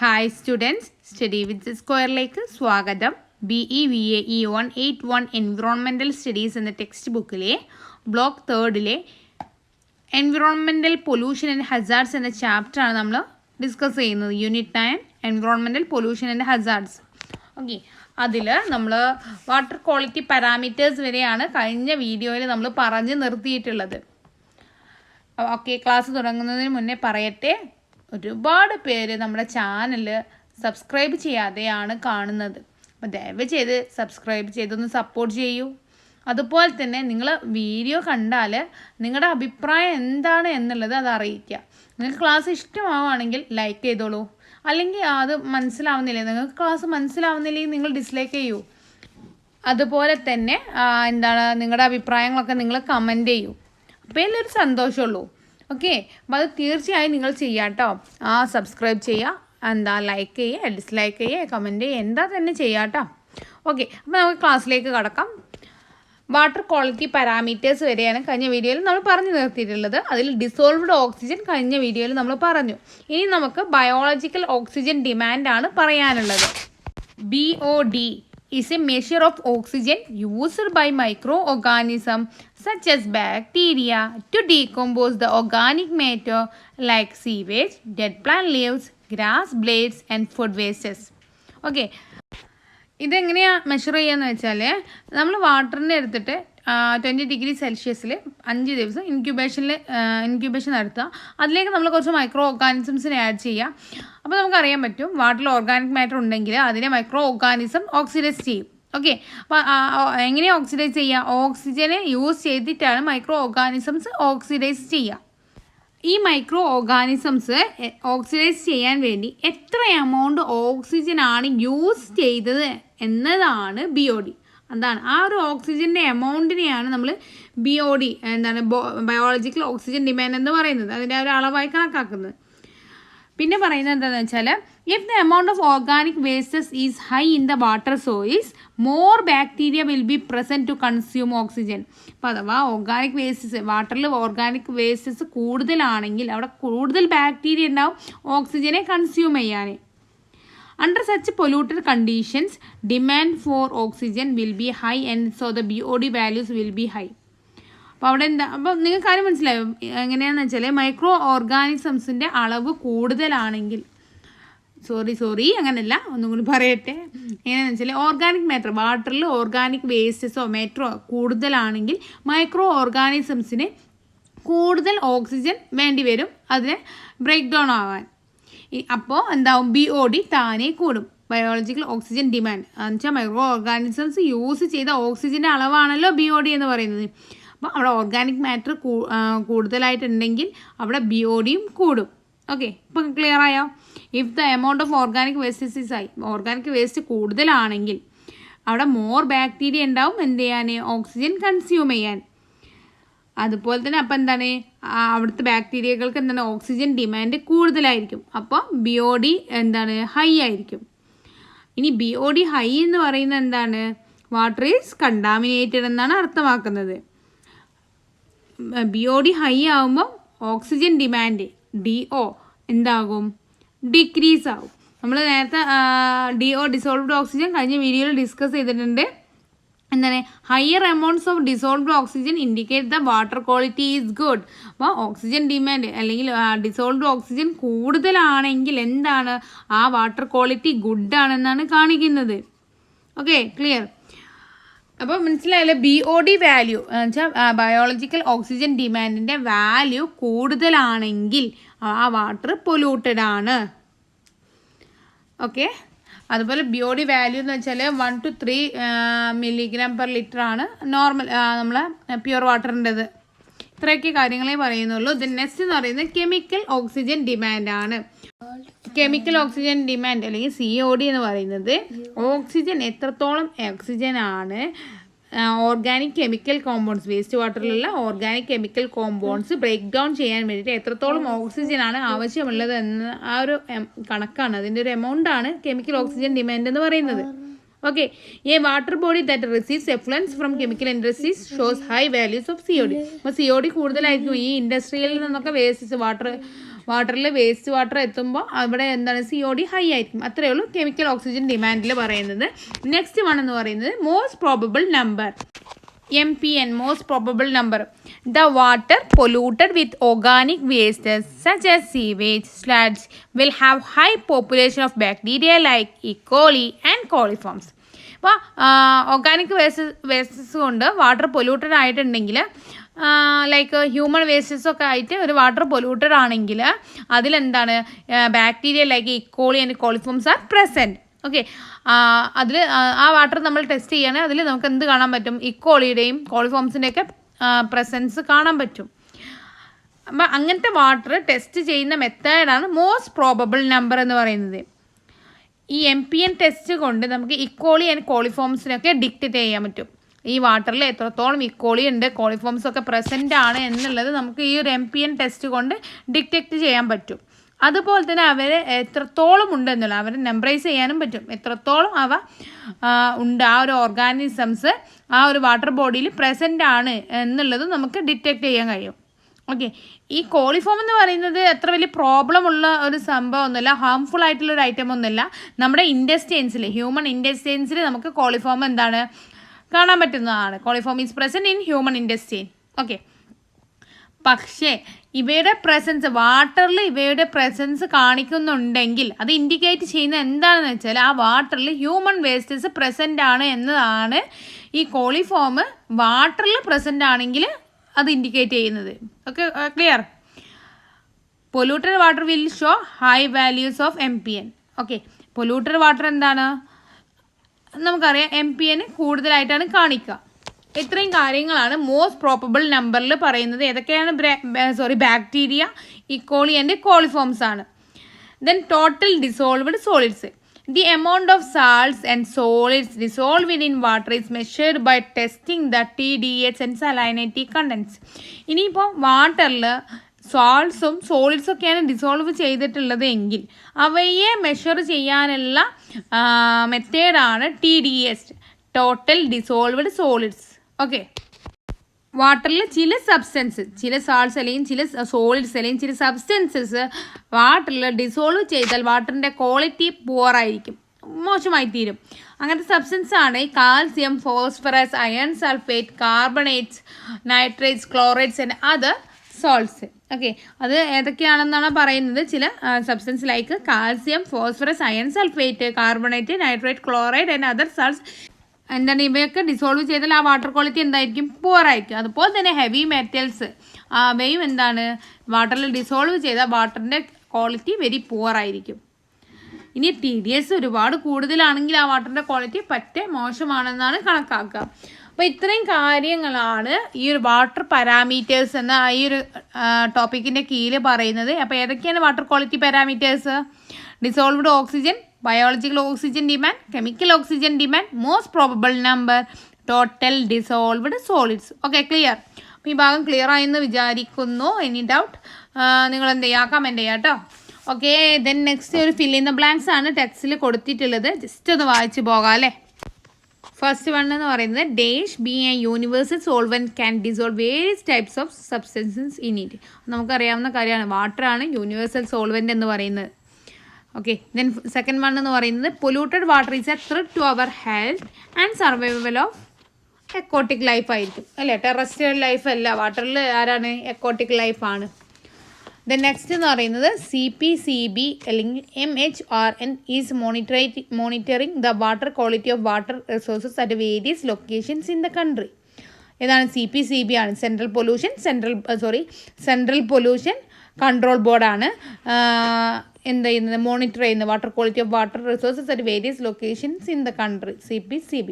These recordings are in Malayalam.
Hi students, Study with the Square-ലേക്ക് സ്വാഗതം. BAVAE-181 Environmental Studies എന്ന ടെക്സ്റ്റ് ബുക്കിലെ block 3 Environmental Pollution and Hazards എന്ന ചാപ്റ്ററാണ് നമ്മൾ ഡിസ്കസ് ചെയ്യുന്നത്. UNIT9 Environmental Pollution and Hazards. Okay, അതിൽ നമ്മൾ വാട്ടർ ക്വാളിറ്റി പാരാമീറ്റേഴ്സ് വരെയാണ് കഴിഞ്ഞ വീഡിയോയിൽ നമ്മൾ പറഞ്ഞ് നിർത്തിയിട്ടുള്ളത്. ഓക്കെ, ക്ലാസ് തുടങ്ങുന്നതിന് മുന്നേ പറയട്ടെ, ഒരുപാട് പേര് നമ്മുടെ ചാനൽ സബ്സ്ക്രൈബ് ചെയ്യാതെയാണ് കാണുന്നത്. അപ്പോൾ ദയവ് ചെയ്ത് സബ്സ്ക്രൈബ് ചെയ്തൊന്ന് സപ്പോർട്ട് ചെയ്യൂ. അതുപോലെ തന്നെ നിങ്ങൾ വീഡിയോ കണ്ടാൽ നിങ്ങളുടെ അഭിപ്രായം എന്താണ് എന്നുള്ളത് അത് അറിയിക്കുക. നിങ്ങൾക്ക് ക്ലാസ് ഇഷ്ടമാവുകയാണെങ്കിൽ ലൈക്ക് ചെയ്തോളൂ. അല്ലെങ്കിൽ അത് മനസ്സിലാവുന്നില്ലേ, നിങ്ങൾക്ക് ക്ലാസ് മനസ്സിലാവുന്നില്ലെങ്കിൽ നിങ്ങൾ ഡിസ്ലൈക്ക് ചെയ്യൂ. അതുപോലെ തന്നെ നിങ്ങളുടെ അഭിപ്രായങ്ങളൊക്കെ നിങ്ങൾ കമൻറ്റ് ചെയ്യൂ. അപ്പോൾ എല്ലാവരും സന്തോഷമുള്ളൂ. ഓക്കെ, അപ്പോൾ അത് തീർച്ചയായും നിങ്ങൾ ചെയ്യുക കേട്ടോ. സബ്സ്ക്രൈബ് ചെയ്യുക, ലൈക്ക് ചെയ്യുക, ഡിസ്ലൈക്ക് ചെയ്യുക, കമൻറ്റ് ചെയ്യുക, തന്നെ ചെയ്യുക കേട്ടോ. ഓക്കെ, അപ്പോൾ നമുക്ക് ക്ലാസ്സിലേക്ക് കടക്കാം. വാട്ടർ ക്വാളിറ്റി പാരാമീറ്റേഴ്സ് വരെയാണ് കഴിഞ്ഞ വീഡിയോയിൽ നമ്മൾ പറഞ്ഞു നിർത്തിയിട്ടുള്ളത്. അതിൽ ഡിസോൾവ്ഡ് ഓക്സിജൻ കഴിഞ്ഞ വീഡിയോയിൽ നമ്മൾ പറഞ്ഞു. ഇനി നമുക്ക് ബയോളജിക്കൽ ഓക്സിജൻ ഡിമാൻഡാണ് പറയാനുള്ളത്. BOD is a measure of oxygen used by microorganisms such as bacteria to decompose the organic matter like sewage, dead plant leaves, grass blades and food wastes. Okay, ഇതെങ്ങനെയാണ് മെഷർ ചെയ്യുകയെന്ന് വെച്ചാൽ, നമ്മൾ വാട്ടറിനെ എടുത്തിട്ട് 20 ഡിഗ്രി സെൽഷ്യസിൽ 5 ദിവസം ഇൻക്യുബേഷൻ നടത്തുക. അതിലേക്ക് നമ്മൾ കുറച്ച് മൈക്രോ ഓർഗാനിസംസിനെ ആഡ് ചെയ്യുക. അപ്പോൾ നമുക്കറിയാൻ പറ്റും, വാട്ടറിൽ ഓർഗാനിക് മാറ്റർ ഉണ്ടെങ്കിൽ അതിനെ മൈക്രോ ഓർഗാനിസം ഓക്സിഡൈസ് ചെയ്യും. ഓക്കെ, അപ്പോൾ എങ്ങനെയാണ് ഓക്സിഡൈസ് ചെയ്യുക? ഓക്സിജനെ യൂസ് ചെയ്തിട്ടാണ് മൈക്രോ ഓർഗാനിസംസ് ഓക്സിഡൈസ് ചെയ്യുക. ഈ മൈക്രോ ഓർഗാനിസംസ് ഓക്സിഡൈസ് ചെയ്യാൻ വേണ്ടി എത്ര എമൗണ്ട് ഓക്സിജനാണ് യൂസ് ചെയ്തത് എന്നതാണ് BOD. അതാണ് ആ ഒരു ഓക്സിജൻ്റെ എമൗണ്ടിനെയാണ് നമ്മൾ BOD ബയോളജിക്കൽ ഓക്സിജൻ ഡിമാൻഡ് എന്ന് പറയുന്നത്. അതിൻ്റെ ഒരു അളവായി കണക്കാക്കുന്നത്. പിന്നെ പറയുന്നത് എന്താണെന്ന് വെച്ചാൽ, if the amount of organic wastes is high in the water source, more bacteria will be present to consume oxygen. അപ്പോൾ അഥവാ ഓർഗാനിക് വേസ്റ്റസ്, വാട്ടറിൽ ഓർഗാനിക് വേസ്റ്റസ് കൂടുതലാണെങ്കിൽ അവിടെ കൂടുതൽ ബാക്ടീരിയ ഉണ്ടാവും ഓക്സിജനെ കൺസ്യൂം ചെയ്യാൻ. Under such polluted conditions, demand for oxygen will be high and so the BOD values will be high. അപ്പോൾ അവിടെ അപ്പോൾ നിങ്ങൾക്ക് കാര്യം മനസ്സിലായോ എങ്ങനെയാണെന്ന് വെച്ചാൽ, മൈക്രോ ഓർഗാനിസംസിൻ്റെ അളവ് കൂടുതലാണെങ്കിൽ, അങ്ങനെയല്ല, ഒന്നും കൂടി പറയട്ടെ, എങ്ങനെയാണെന്ന് വെച്ചാൽ ഓർഗാനിക് മാറ്റർ, വാട്ടറിൽ ഓർഗാനിക് വേസ്റ്റസോ മാറ്ററോ കൂടുതലാണെങ്കിൽ മൈക്രോ ഓർഗാനിസംസിന് കൂടുതൽ ഓക്സിജൻ വേണ്ടി വരും അതിനെ ബ്രേക്ക് ഡൗൺ ആവാൻ. അപ്പോൾ എന്താവും, BOD താനെ കൂടും, ബയോളജിക്കൽ ഓക്സിജൻ ഡിമാൻഡ്. എന്ന് വെച്ചാൽ മൈക്രോ ഓർഗാനിസംസ് യൂസ് ചെയ്ത ഓക്സിജൻ്റെ അളവാണല്ലോ BOD എന്ന് പറയുന്നത്. അപ്പോൾ അവിടെ ഓർഗാനിക് മാറ്റർ കൂടുതലായിട്ടുണ്ടെങ്കിൽ അവിടെ BODയും കൂടും. ഓക്കെ, ഇപ്പം ക്ലിയർ ആയോ? If the amount of organic waste is high, organic waste കൂടുതലാണെങ്കിൽ അവിടെ മോർ ബാക്ടീരിയ ഉണ്ടാവും എന്ത് ചെയ്യാൻ, ഓക്സിജൻ കൺസ്യൂം ചെയ്യാൻ. അതുപോലെ തന്നെ അപ്പം അവിടുത്തെ ബാക്ടീരിയകൾക്ക് ഓക്സിജൻ ഡിമാൻഡ് കൂടുതലായിരിക്കും. അപ്പോൾ BOD ഹൈ ആയിരിക്കും. ഇനി BOD ഹൈ എന്ന് പറയുന്നത് വാട്ടർ ഈസ് കണ്ടാമിനേറ്റഡ് എന്നാണ് അർത്ഥമാക്കുന്നത്. BOD ഹൈ ആകുമ്പോൾ ഓക്സിജൻ ഡിമാൻഡ് DO എന്താകും, ഡിക്രീസ് ആകും. നമ്മൾ നേരത്തെ DO ഡിസോൾവ്ഡ് ഓക്സിജൻ കഴിഞ്ഞ വീഡിയോയിൽ ഡിസ്കസ് ചെയ്തിട്ടുണ്ട്. Higher amounts of dissolved oxygen indicate the water quality is good. അപ്പോൾ ഓക്സിജൻ ഡിമാൻഡ് അല്ലെങ്കിൽ ഡിസോൾവ്ഡ് ഓക്സിജൻ കൂടുതലാണെങ്കിൽ ആ വാട്ടർ ക്വാളിറ്റി ഗുഡാണെന്നാണ് കാണിക്കുന്നത്. Okay, clear? അപ്പോൾ മനസ്സിലായല്ലോ, BOD വാല്യൂ എന്ന് വെച്ചാൽ ബയോളജിക്കൽ ഓക്സിജൻ ഡിമാൻഡിൻ്റെ വാല്യൂ കൂടുതലാണെങ്കിൽ ആ വാട്ടർ പൊല്യൂട്ടഡ് ആണ്. ഓക്കെ, അതുപോലെ BOD വാല്യൂ എന്ന് വെച്ചാൽ 1 to 3 mg/L ആണ് നോർമൽ നമ്മളെ പ്യുവർ വാട്ടറിൻ്റെത്. ഇത്രയൊക്കെ കാര്യങ്ങളെ പറയുന്നുള്ളൂ. ഇത് നെക്സ്റ്റ് എന്ന് പറയുന്നത് കെമിക്കൽ ഓക്സിജൻ ഡിമാൻഡാണ്. കെമിക്കൽ ഓക്സിജൻ ഡിമാൻഡ് അല്ലെങ്കിൽ COD എന്ന് പറയുന്നത് ഓക്സിജൻ എത്രത്തോളം ഓക്സിജനാണ് ഓർഗാനിക് കെമിക്കൽ കോമ്പൗണ്ട്സ്, വേസ്റ്റ് വാട്ടറിലുള്ള organic chemical compounds break down ചെയ്യാൻ വേണ്ടിയിട്ട് എത്രത്തോളം ഓക്സിജനാണ് ആവശ്യമുള്ളത് എന്ന ആ ഒരു കണക്കാണ്, അതിൻ്റെ ഒരു എമൗണ്ടാണ് കെമിക്കൽ ഓക്സിജൻ ഡിമാൻഡ് എന്ന് പറയുന്നത്. Okay, A water body that receives effluents from chemical industries shows high values of COD. അപ്പോൾ COD കൂടുതലായിരിക്കും ഈ ഇൻഡസ്ട്രിയിൽ നിന്നൊക്കെ വേസ്റ്റ് വാട്ടറിൽ വേസ്റ്റ് വാട്ടർ എത്തുമ്പോൾ അവിടെ എന്താണ് COD ഹൈ ആയിരിക്കും. അത്രയേ ഉള്ളൂ കെമിക്കൽ ഓക്സിജൻ ഡിമാൻഡിൽ പറയുന്നത്. നെക്സ്റ്റ് വൺ എന്ന് പറയുന്നത് most probable number, MPN, most probable number. The water polluted with organic wastes such as sewage, sludge will have high population of bacteria like E. coli and coliforms. അപ്പോൾ ഓർഗാനിക് വേസ്റ്റസ് കൊണ്ട് വാട്ടർ പൊല്യൂട്ടഡ് ആയിട്ടുണ്ടെങ്കിൽ ലൈക്ക് ഹ്യൂമൻ വേസ്റ്റസ് ഒക്കെ ആയിട്ട് ഒരു വാട്ടർ പൊല്യൂട്ടഡ് ആണെങ്കിൽ അതിലെന്താണ് bacteria like E. coli and coliforms are present. Okay, അതിൽ ആ വാട്ടർ നമ്മൾ ടെസ്റ്റ് ചെയ്യുകയാണെങ്കിൽ അതിൽ നമുക്ക് എന്ത് കാണാൻ പറ്റും? E. coliയുടെയും കോളിഫോംസിൻ്റെയൊക്കെ പ്രസൻസ് കാണാൻ പറ്റും. അപ്പം അങ്ങനത്തെ വാട്ടർ ടെസ്റ്റ് ചെയ്യുന്ന മെത്തേഡാണ് മോസ്റ്റ് പ്രോബബിൾ നമ്പർ എന്ന് പറയുന്നത്. ഈ MPN ടെസ്റ്റ് കൊണ്ട് നമുക്ക് E. coli ആൻഡ് കോളിഫോംസിനൊക്കെ ഡിക്റ്റേറ്റ് ചെയ്യാൻ പറ്റും. ഈ വാട്ടറിൽ എത്രത്തോളം E. coli ഉണ്ട്, കോളിഫോംസ് ഒക്കെ പ്രസൻ്റ് ആണ് എന്നുള്ളത് നമുക്ക് ഈ ഒരു MPN ടെസ്റ്റ് കൊണ്ട് ഡിറ്റക്റ്റ് ചെയ്യാൻ പറ്റും. അതുപോലെ തന്നെ അവർ എത്രത്തോളം ഉണ്ടെന്നുള്ള അവർ നമ്പറൈസ് ചെയ്യാനും പറ്റും. എത്രത്തോളം അവ ഉണ്ട്, ആ ഒരു ഓർഗാനിസംസ് ആ ഒരു വാട്ടർ ബോഡിയിൽ പ്രസൻ്റ് ആണ് എന്നുള്ളത് നമുക്ക് ഡിറ്റക്റ്റ് ചെയ്യാൻ കഴിയും. ഓക്കെ, ഈ കോളിഫോം എന്ന് പറയുന്നത് അത്ര വലിയ പ്രോബ്ലം ഉള്ള ഒരു സംഭവം ഒന്നുമില്ല, ഹാംഫുൾ ആയിട്ടുള്ളൊരു ഐറ്റം ഒന്നുമില്ല. നമ്മുടെ ഇൻറ്റസ്റ്റൈൻസിൽ, ഹ്യൂമൻ ഇൻറ്റസ്റ്റൈൻസിൽ നമുക്ക് കോളിഫോം എന്താണ് കാണാൻ പറ്റുന്നതാണ്. Coliform is present in human intestine. Okay, പക്ഷേ ഇവയുടെ പ്രസൻസ് വാട്ടറിൽ ഇവയുടെ പ്രസൻസ് കാണിക്കുന്നുണ്ടെങ്കിൽ അത് ഇൻഡിക്കേറ്റ് ചെയ്യുന്ന എന്താണെന്ന് വെച്ചാൽ ആ വാട്ടറിൽ ഹ്യൂമൻ വേസ്റ്റസ് പ്രസൻ്റ് ആണ് എന്നതാണ്. ഈ കോളിഫോം വാട്ടറിൽ പ്രസൻ്റ് ആണെങ്കിൽ അത് ഇൻഡിക്കേറ്റ് ചെയ്യുന്നത്. Okay, clear? Polluted water will show high values of MPN. Okay, polluted water എന്താണ് നമുക്കറിയാം, MPN കൂടുതലായിട്ടാണ് കാണിക്കുക. ഇത്രയും കാര്യങ്ങളാണ് മോസ്റ്റ് പ്രോബബിൾ നമ്പറിൽ പറയുന്നത്. ഏതൊക്കെയാണ്? Bacteria, E. coli and coliforms ആണ്. Then total dissolved solids. The amount of salts and solids dissolved in water is measured by testing the TDS and salinity contents. ഇനിയിപ്പോൾ വാട്ടറിൽ സോൾട്ട്സും സോളിഡ്സും ഒക്കെയാണ് ഡിസോൾവ് ചെയ്തിട്ടുള്ളത് എങ്കിൽ അവയെ മെഷർ ചെയ്യാനുള്ള മെത്തേഡാണ് TDS, total dissolved solids. Okay, വാട്ടറിൽ ചില സബ്സ്റ്റൻസ്, ചില സാൾട്ട്സ് അല്ലെങ്കിൽ ചില സോളിഡ്സ് അല്ലെങ്കിൽ ചില സബ്സ്റ്റൻസസ് വാട്ടറിൽ ഡിസോൾവ് ചെയ്താൽ വാട്ടറിൻ്റെ ക്വാളിറ്റി പുവർ ആയിരിക്കും, മോശമായി തീരും. അങ്ങനത്തെ സബ്സ്റ്റൻസ് ആണ് ഈ calcium, phosphorus, iron sulphate, carbonates, nitrates, chlorides and other salts. Okay, അത് ഏതൊക്കെയാണെന്നാണ് പറയുന്നത്. ചില substance like calcium, phosphorus, iron sulphate, carbonate, nitrate, chloride and other salts എന്താണ് ഇവയൊക്കെ ഡിസോൾവ് ചെയ്താൽ ആ വാട്ടർ ക്വാളിറ്റി എന്തായിരിക്കും? പുവർ ആയിരിക്കും. അതുപോലെ തന്നെ ഹെവി മെറ്റൽസ് അവയും എന്താണ് വാട്ടറിൽ ഡിസോൾവ് ചെയ്താൽ വാട്ടറിൻ്റെ ക്വാളിറ്റി വെരി പുവർ ആയിരിക്കും. ഇനി TDS ഒരുപാട് കൂടുതലാണെങ്കിൽ ആ വാട്ടറിൻ്റെ ക്വാളിറ്റി പറ്റേ മോശമാണെന്നാണ് കണക്കാക്കുക. അപ്പോൾ ഇത്രയും കാര്യങ്ങളാണ് ഈ ഒരു വാട്ടർ പാരാമീറ്റേഴ്സ് എന്ന ഈ ഒരു ടോപ്പിക്കിൻ്റെ കീഴിൽ പറയുന്നത്. അപ്പോൾ ഏതൊക്കെയാണ് water quality parameters? Dissolved oxygen, biological oxygen demand, chemical oxygen demand, most probable number, total dissolved solids. Okay, clear? അപ്പോൾ ഈ ഭാഗം ക്ലിയർ ആയെന്ന് വിചാരിക്കുന്നു. എനി ഡൗട്ട് നിങ്ങൾ എന്ത് ചെയ്യുക? കമൻറ്റ് ചെയ്യുക കേട്ടോ. ഓക്കെ, ദെൻ നെക്സ്റ്റ് ഒരു ഫിൽ ഇൻ ദ ബ്ലാങ്ക്സ് ആണ് ടെക്സ്റ്റിൽ കൊടുത്തിട്ടുള്ളത്. ജസ്റ്റ് ഒന്ന് വായിച്ച് പോകാം അല്ലേ. ഫസ്റ്റ് വൺ എന്ന് പറയുന്നത് dash B A universal solvent can dissolve various types of substances in it. നമുക്കറിയാവുന്ന കാര്യമാണ്, വാട്ടറാണ് യൂണിവേഴ്സൽ സോൾവെൻറ്റ് എന്ന് പറയുന്നത്. ഓക്കെ, ദെൻ സെക്കൻഡ് വൺ എന്ന് പറയുന്നത് polluted water is a threat to our health and survival of aquatic life ആയിരിക്കും അല്ലേ. ടെറസ്ട്രിയൽ ലൈഫ് അല്ല, വാട്ടറിൽ ആരാണ്? എക്കോട്ടിക് ലൈഫാണ്. ദെൻ നെക്സ്റ്റ് എന്ന് പറയുന്നത് CPCB അല്ലെങ്കിൽ MHRN is monitoring the water quality of water resources at various locations in the country. ഏതാണ്? CPCB ആണ്. സെൻട്രൽ പൊല്യൂഷൻ കൺട്രോൾ ബോർഡാണ് എന്ത് ചെയ്യുന്നത്? മോണിറ്റർ ചെയ്യുന്നത് water quality of water resources at various locations in the country. CPCB.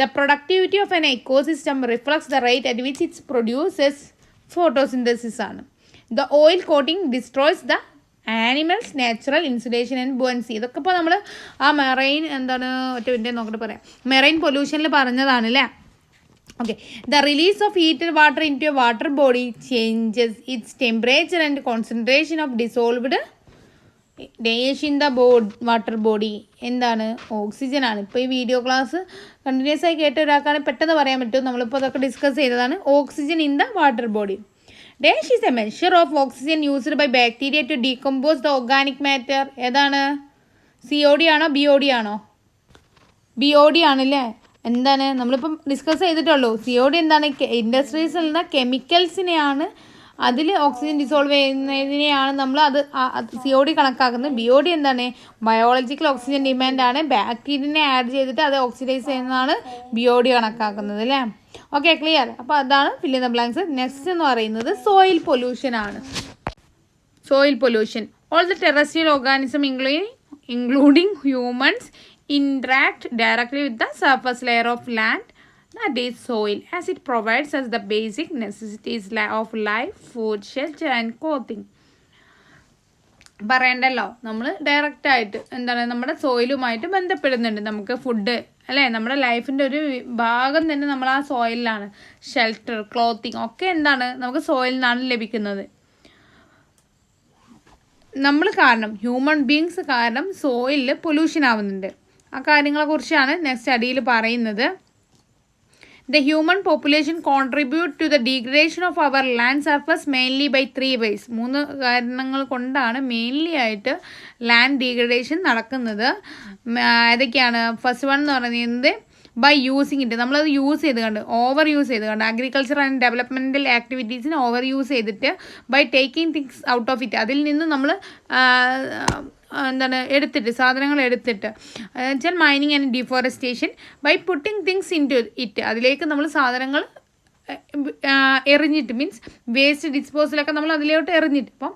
The productivity of an ecosystem reflects the rate at which it produces photosynthesis ആണ്. The oil coating destroys the animals natural insulation and buoyancy. ഇതൊക്കെ ഇപ്പോൾ നമ്മൾ ആ മെറൈൻ എന്താണ് നോക്കിയിട്ട് പറയാം, മെറൈൻ പൊല്യൂഷനിൽ പറഞ്ഞതാണ് അല്ലേ. Okay, the release of heated water into a water body changes its temperature and concentration of dissolved dash in the water body. എന്താണ്? ഓക്സിജൻ ആണ്. ഇപ്പോൾ ഈ വീഡിയോ ക്ലാസ് കണ്ടിന്യൂസ് ആയി കേട്ട ഒരാൾക്കാണ് പെട്ടെന്ന് പറയാൻ പറ്റും. നമ്മളിപ്പോൾ അതൊക്കെ ഡിസ്കസ് ചെയ്തതാണ്. Oxygen in the water body. Dash is a measure of oxygen used by bacteria to decompose the organic matter. ഏതാണ്? COD ആണോ BOD ആണോ? BOD ആണല്ലേ. എന്താണ് നമ്മളിപ്പം ഡിസ്കസ് ചെയ്തിട്ടുള്ളൂ. COD എന്താണ്? ഇൻഡസ്ട്രീസിൽ നിന്ന് കെമിക്കൽസിനെയാണ്, അതിൽ ഓക്സിജൻ ഡിസോൾവ് ചെയ്യുന്നതിനെയാണ് നമ്മൾ COD കണക്കാക്കുന്നത്. BOD എന്താണ്? ബയോളജിക്കൽ ഓക്സിജൻ ഡിമാൻഡാണ്. ബാക്ടീരിയനെ ആഡ് ചെയ്തിട്ട് അത് ഓക്സിഡൈസ് ചെയ്യുന്നതാണ് BOD കണക്കാക്കുന്നത് അല്ലേ. Okay, clear. അപ്പോൾ അതാണ് fill in the blanks. Next എന്ന് പറയുന്നത് സോയിൽ പൊല്യൂഷൻ ആണ്. Soil pollution. All the terrestrial organism including humans interact directly with the surface layer of land, that is soil, as it provides us the basic necessities of life, food, shelter and clothing. പറയണ്ടല്ലോ, നമ്മൾ ഡയറക്റ്റായിട്ട് എന്താണ് നമ്മുടെ സോയിലുമായിട്ട് ബന്ധപ്പെടുന്നുണ്ട്. നമുക്ക് ഫുഡ് അല്ലേ, നമ്മുടെ ലൈഫിൻ്റെ ഒരു ഭാഗം തന്നെ നമ്മൾ ആ സോയിലാണ്. ഷെൽട്ടർ, ക്ലോത്തിങ് ഒക്കെ എന്താണ് നമുക്ക് സോയിൽ നിന്നാണ് ലഭിക്കുന്നത്. നമ്മൾ കാരണം, ഹ്യൂമൻ ബീങ്സ് കാരണം സോയിലിൽ പൊല്യൂഷൻ ആവുന്നുണ്ട്. ആ കാര്യങ്ങളെക്കുറിച്ചാണ് നെക്സ്റ്റ് അടിയിൽ പറയുന്നത്. The human population contribute to the degradation of our land surface mainly by 3 ways. 3 കാരണങ്ങൾ കൊണ്ടാണ് മെയിൻലി ആയിട്ട് ലാൻഡ് ഡീഗ്രഡേഷൻ നടക്കുന്നത്. ഏതൊക്കെയാണ്? ഫസ്റ്റ് വൺ എന്ന് പറയുന്നത് ബൈ യൂസിങ് ഇറ്റ്. നമ്മളത് യൂസ് ചെയ്ത് കണ്ട്, ഓവർ യൂസ് ചെയ്ത് കണ്ട്, അഗ്രികൾച്ചർ ആൻഡ് ഡെവലപ്മെൻറ്റൽ ആക്ടിവിറ്റീസിന് ഓവർ യൂസ് ചെയ്തിട്ട് by taking things out of it. അതിൽ നിന്ന് നമ്മൾ എന്താണ് എടുത്തിട്ട്, സാധനങ്ങൾ എടുത്തിട്ട്, വെച്ചാൽ mining and deforestation by putting things into it. അതിലേക്ക് നമ്മൾ സാധനങ്ങൾ എറിഞ്ഞിട്ട്, മീൻസ് വേസ്റ്റ് ഡിസ്പോസലൊക്കെ നമ്മൾ അതിലോട്ട് എറിഞ്ഞിട്ട്. ഇപ്പം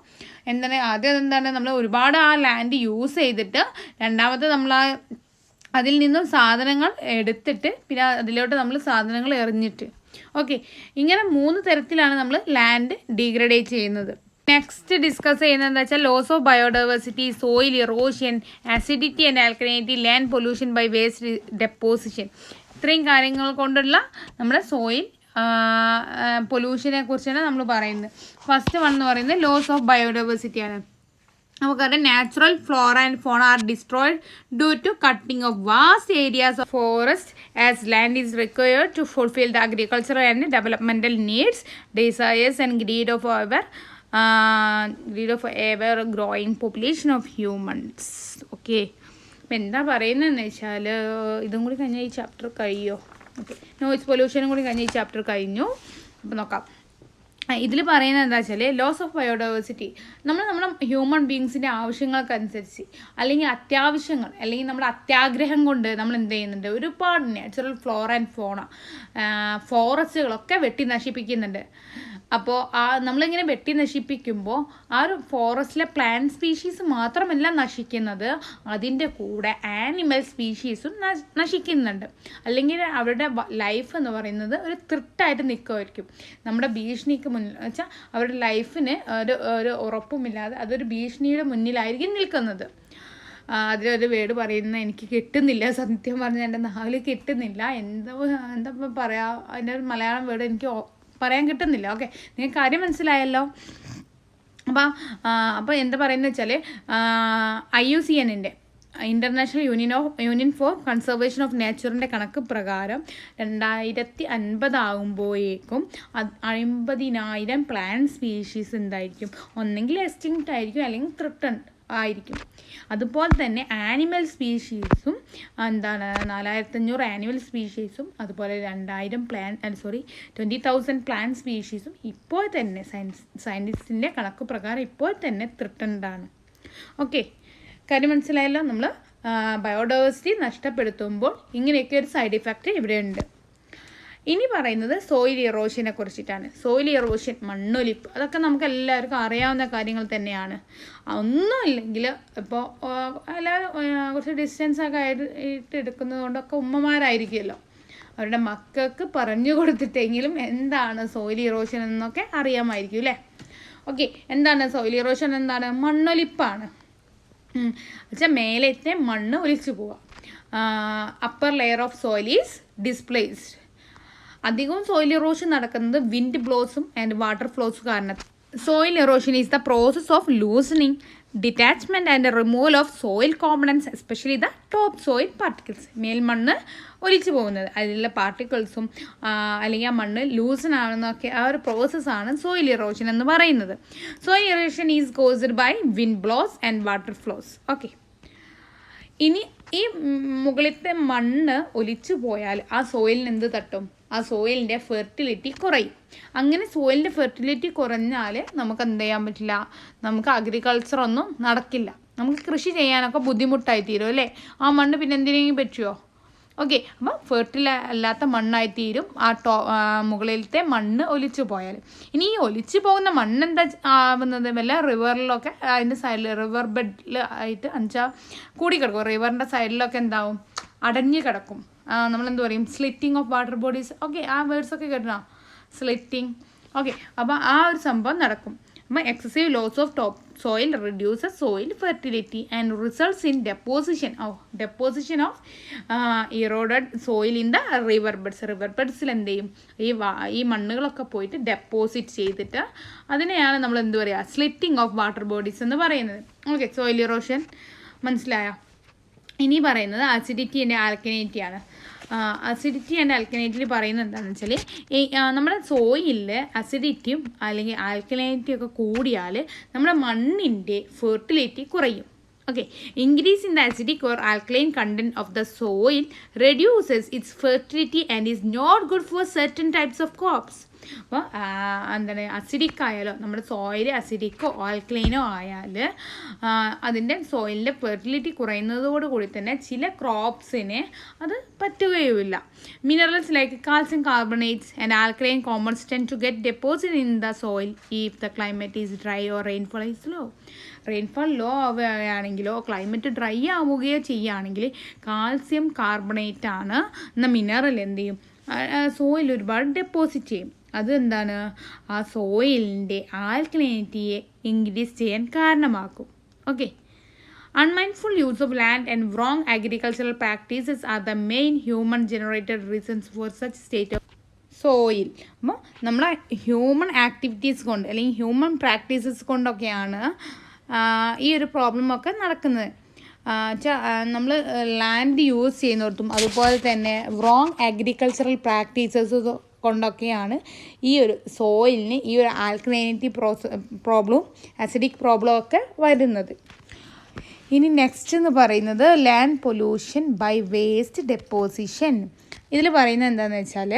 എന്താണ് അതെന്താണ് നമ്മൾ ഒരുപാട് ആ ലാൻഡ് യൂസ് ചെയ്തിട്ട് രണ്ടാമത്തെ നമ്മൾ അതിൽ നിന്നും സാധനങ്ങൾ എടുത്തിട്ട് പിന്നെ അതിലോട്ട് നമ്മൾ സാധനങ്ങൾ എറിഞ്ഞിട്ട്. ഓക്കെ, ഇങ്ങനെ 3 തരത്തിലാണ് നമ്മൾ ലാൻഡ് ഡീഗ്രഡേറ്റ് ചെയ്യുന്നത്. നെക്സ്റ്റ് ഡിസ്കസ് ചെയ്യുന്നത് എന്താ വെച്ചാൽ loss of biodiversity, soil erosion, acidity and alkalinity, land pollution by waste deposition. ഇത്രയും കാര്യങ്ങൾ കൊണ്ടുള്ള നമ്മുടെ സോയിൽ പൊല്യൂഷനെ കുറിച്ചാണ് നമ്മൾ പറയുന്നത്. ഫസ്റ്റ് വൺ എന്ന് പറയുന്നത് ലോസ് ഓഫ് ബയോഡൈവേഴ്സിറ്റിയാണ്. നമുക്കറിയാം natural flora and fauna are destroyed due to cutting of vast areas of forest as land is required to fulfil the agricultural and developmental needs, desires and greed of ever growing population of humans. Okay, അപ്പം എന്താ പറയുന്നതെന്ന് വെച്ചാൽ ഇതും കൂടി കഴിഞ്ഞാൽ ഈ ചാപ്റ്റർ കഴിയുമോ? ഓക്കെ, നോയിസ് പൊല്യൂഷനും കൂടി കഴിഞ്ഞാൽ ഈ ചാപ്റ്റർ കഴിഞ്ഞു. അപ്പം നോക്കാം. ഇതിൽ പറയുന്നത് എന്താ വെച്ചാൽ ലോസ് ഓഫ് ബയോഡൈവേഴ്സിറ്റി. നമ്മുടെ ഹ്യൂമൻ ബീങ്സിൻ്റെ ആവശ്യങ്ങൾക്കനുസരിച്ച് അല്ലെങ്കിൽ അത്യാവശ്യങ്ങൾ അല്ലെങ്കിൽ നമ്മുടെ അത്യാഗ്രഹം കൊണ്ട് നമ്മൾ എന്ത് ചെയ്യുന്നുണ്ട്, ഒരുപാട് നാച്ചുറൽ ഫ്ലോറ ആൻഡ് ഫോണ ഫോറസ്റ്റുകളൊക്കെ വെട്ടി നശിപ്പിക്കുന്നുണ്ട്. അപ്പോൾ നമ്മളിങ്ങനെ വെട്ടി നശിപ്പിക്കുമ്പോൾ ആ ഒരു ഫോറസ്റ്റിലെ പ്ലാന്റ് സ്പീഷീസ് മാത്രമല്ല നശിക്കുന്നത്, അതിൻ്റെ കൂടെ ആനിമൽ സ്പീഷീസും നശിക്കുന്നുണ്ട്. അല്ലെങ്കിൽ അവരുടെ ലൈഫ് എന്ന് പറയുന്നത് ഒരു ത്രിട്ടായിട്ട് നിൽക്കുമായിരിക്കും. നമ്മുടെ ഭീഷണിക്ക് മുന്നിൽ വെച്ചാൽ അവരുടെ ലൈഫിന് ഒരു ഉറപ്പുമില്ലാതെ അതൊരു ഭീഷണിയുടെ മുന്നിലായിരിക്കും നിൽക്കുന്നത്. അതിലൊരു വേർഡ് പറയുന്നത് എനിക്ക് കിട്ടുന്നില്ല, സത്യം പറഞ്ഞാൽ എൻ്റെ നാവിൽ കിട്ടുന്നില്ല. എന്താ പറയുക, അതിൻ്റെ ഒരു മലയാളം വേർഡ് എനിക്ക് പറയാൻ കിട്ടുന്നില്ല. ഓക്കെ, നിങ്ങൾക്ക് കാര്യം മനസ്സിലായല്ലോ. അപ്പോൾ എന്താ പറയുന്നത് വെച്ചാൽ IUCNൻ്റെ international union for conservation of നേച്ചറിൻ്റെ കണക്ക് പ്രകാരം 2050 ആകുമ്പോഴേക്കും 50,000 പ്ലാന്റ് സ്പീഷീസ് എന്തായിരിക്കും, ഒന്നെങ്കിൽ എക്സ്റ്റിങ്ക്റ്റ് ആയിരിക്കും അല്ലെങ്കിൽ ത്രിട്ടൺഡ് ആയിരിക്കും. അതുപോലെ തന്നെ ആനിമൽ സ്പീഷീസും 4500 ആനിമൽ സ്പീഷീസും അതുപോലെ 20,000 പ്ലാന്റ് സ്പീഷീസും ഇപ്പോൾ തന്നെ സയൻറ്റിസ്റ്റിൻ്റെ കണക്ക് പ്രകാരം ഇപ്പോൾ തന്നെ ത്രിട്ടൺഡാണ്. ഓക്കെ, കാര്യം മനസ്സിലായല്ലോ. നമ്മൾ ബയോഡൈവേഴ്സിറ്റി നഷ്ടപ്പെടുത്തുമ്പോൾ ഇങ്ങനെയൊക്കെ ഒരു സൈഡ് ഇഫക്റ്റ് ഇവിടെയുണ്ട്. ഇനി പറയുന്നത് സോയിൽ ഇറോഷനെ കുറിച്ചിട്ടാണ്. സോയിൽ ഇറോഷൻ, മണ്ണൊലിപ്പ്, അതൊക്കെ നമുക്ക് എല്ലാവർക്കും അറിയാവുന്ന കാര്യങ്ങൾ തന്നെയാണ്. ഒന്നുമില്ലെങ്കിൽ ഇപ്പോൾ എല്ലാവരും കുറച്ച് ഡിസ്റ്റൻസൊക്കെ ആയിട്ട് എടുക്കുന്നത് കൊണ്ടൊക്കെ ഉമ്മമാരായിരിക്കുമല്ലോ, അവരുടെ മക്കൾക്ക് പറഞ്ഞു കൊടുത്തിട്ടെങ്കിലും എന്താണ് സോയിൽ ഇറോഷൻ എന്നൊക്കെ അറിയാമായിരിക്കും അല്ലേ. ഓക്കെ, എന്താണ് സോയിൽ ഇറോഷൻ? എന്താണ്? മണ്ണൊലിപ്പാണ്. വെച്ചാൽ മേലത്തെ മണ്ണ് ഒലിച്ചു പോവുക. Upper layer of soil is displaced. അധികവും സോയിൽ ഇറോഷൻ നടക്കുന്നത് വിൻഡ് ബ്ലോസും and water flows Soil erosion is the process of loosening, detachment and removal of soil components, especially the top soil particles. മേൽമണ്ണ് ഒലിച്ചു പോകുന്നത് അതിലുള്ള പാർട്ടിക്കിൾസും അല്ലെങ്കിൽ ആ മണ്ണ് ലൂസൺ ആണെന്നൊക്കെ ആ ഒരു പ്രോസസ്സാണ് സോയിൽ ഇറോഷൻ എന്ന് പറയുന്നത്. Soil erosion is caused by wind blows and water flows. Okay, ഇനി ഈ മുകളിലത്തെ മണ്ണ് ഒലിച്ചു പോയാൽ ആ സോയിലിന് എന്ത് തട്ടും? ആ സോയിലിൻ്റെ ഫെർട്ടിലിറ്റി കുറയും. അങ്ങനെ സോയിലിൻ്റെ ഫെർട്ടിലിറ്റി കുറഞ്ഞാൽ നമുക്ക് എന്ത് ചെയ്യാൻ പറ്റില്ല? നമുക്ക് അഗ്രികൾച്ചർ ഒന്നും നടക്കില്ല. നമുക്ക് കൃഷി ചെയ്യാനൊക്കെ ബുദ്ധിമുട്ടായി തീരും അല്ലേ? ആ മണ്ണ് പിന്നെ എന്തിനെങ്കിലും പറ്റുമോ? ഓക്കെ, അപ്പോൾ ഫെർട്ടിൽ അല്ലാത്ത മണ്ണായി തീരും ആ മുകളിലത്തെ മണ്ണ് ഒലിച്ചു പോയാൽ. ഇനി ഈ ഒലിച്ചു പോകുന്ന മണ്ണ് എന്താ ആവുന്നത്? വല്ല റിവറിലൊക്കെ അതിൻ്റെ സൈഡിൽ റിവർ ബെഡിൽ ആയിട്ട് കൂടി കിടക്കും. റിവറിൻ്റെ സൈഡിലൊക്കെ എന്താവും? അടഞ്ഞു കിടക്കും. നമ്മളെന്ത് പറയും? Slitting of water bodies. Okay, ആ വേർഡ്സൊക്കെ കേട്ടോ, സ്ലിറ്റിംഗ്. ഓക്കെ, അപ്പോൾ ആ ഒരു സംഭവം നടക്കും. അപ്പോൾ excessive loss of top soil reduces soil fertility and results in deposition of eroded soil in the river beds. river bedsൽ എന്ത് ചെയ്യും? ഈ മണ്ണുകളൊക്കെ പോയിട്ട് ഡെപ്പോസിറ്റ് ചെയ്തിട്ട് അതിനെയാണ് നമ്മൾ എന്ത് പറയുക? സ്ലിറ്റിംഗ് ഓഫ് വാട്ടർ ബോഡീസ് എന്ന് പറയുന്നത്. ഓക്കെ, സോയിൽ ഇറോഷൻ മനസ്സിലായോ? ഇനി പറയുന്നത് അസിഡിറ്റി ആൻഡ് ആൽക്കലിനിറ്റിയാണ്. അസിഡിറ്റി ആൻഡ് ആൽക്കലിനിറ്റിയിൽ പറയുന്നത് എന്താണെന്ന് വെച്ചാൽ നമ്മുടെ സോയിലിൽ അസിഡിറ്റിയും അല്ലെങ്കിൽ ആൽക്കലിനിറ്റിയും ഒക്കെ കൂടിയാൽ നമ്മുടെ മണ്ണിൻ്റെ ഫെർട്ടിലിറ്റി കുറയും. Okay, increase in the acidic or alkaline content of the soil reduces its fertility and is not good for certain types of crops. അപ്പോൾ എന്താണ്, അസിഡിക് ആയാലോ നമ്മുടെ സോയിൽ അസിഡിക്കോ ആൽക്കലൈനോ ആയാൽ അതിൻ്റെ സോയിലിൻ്റെ ഫെർട്ടിലിറ്റി കുറയുന്നതോടുകൂടി തന്നെ ചില ക്രോപ്സിന് അത് പറ്റുകയുമില്ല. Minerals like calcium carbonates and alkaline compounds tend to get deposit in the soil if the climate is dry or rainfall is low. Rainfall low ആവുകയാണെങ്കിലോ ക്ലൈമറ്റ് ഡ്രൈ ആവുകയോ ചെയ്യുകയാണെങ്കിൽ കാൽസ്യം കാർബണേറ്റ് ആണ് എന്ന മിനറൽ എന്ത് ചെയ്യും? സോയിൽ ഒരുപാട് ഡെപ്പോസിറ്റ് ചെയ്യും. അത് എന്താണ്? ആ സോയിലിൻ്റെ ആൽക്കലിനിറ്റിയെ ഇൻക്രീസ് ചെയ്യാൻ കാരണമാക്കും. Okay, unmindful use of land and wrong agricultural practices are the main human generated reasons for such state of soil. അപ്പോൾ നമ്മളെ ഹ്യൂമൻ ആക്ടിവിറ്റീസ് കൊണ്ട് അല്ലെങ്കിൽ ഹ്യൂമൻ പ്രാക്ടീസസ് കൊണ്ടൊക്കെയാണ് ഈ ഒരു പ്രോബ്ലമൊക്കെ നടക്കുന്നത്. നമ്മൾ ലാൻഡ് യൂസ് ചെയ്യുന്നിടത്തും അതുപോലെ തന്നെ റോങ് അഗ്രികൾച്ചറൽ പ്രാക്ടീസസ് കൊണ്ടൊക്കെയാണ് ഈ ഒരു സോയിലിന് ഈ ഒരു ആൽക്കലൈനിറ്റി പ്രോബ്ലവും അസിഡിക് പ്രോബ്ലം ഒക്കെ വരുന്നത്. ഇനി നെക്സ്റ്റ് എന്ന് പറയുന്നത് land pollution by waste deposition. ഇതിൽ പറയുന്നത് എന്താണെന്ന് വെച്ചാൽ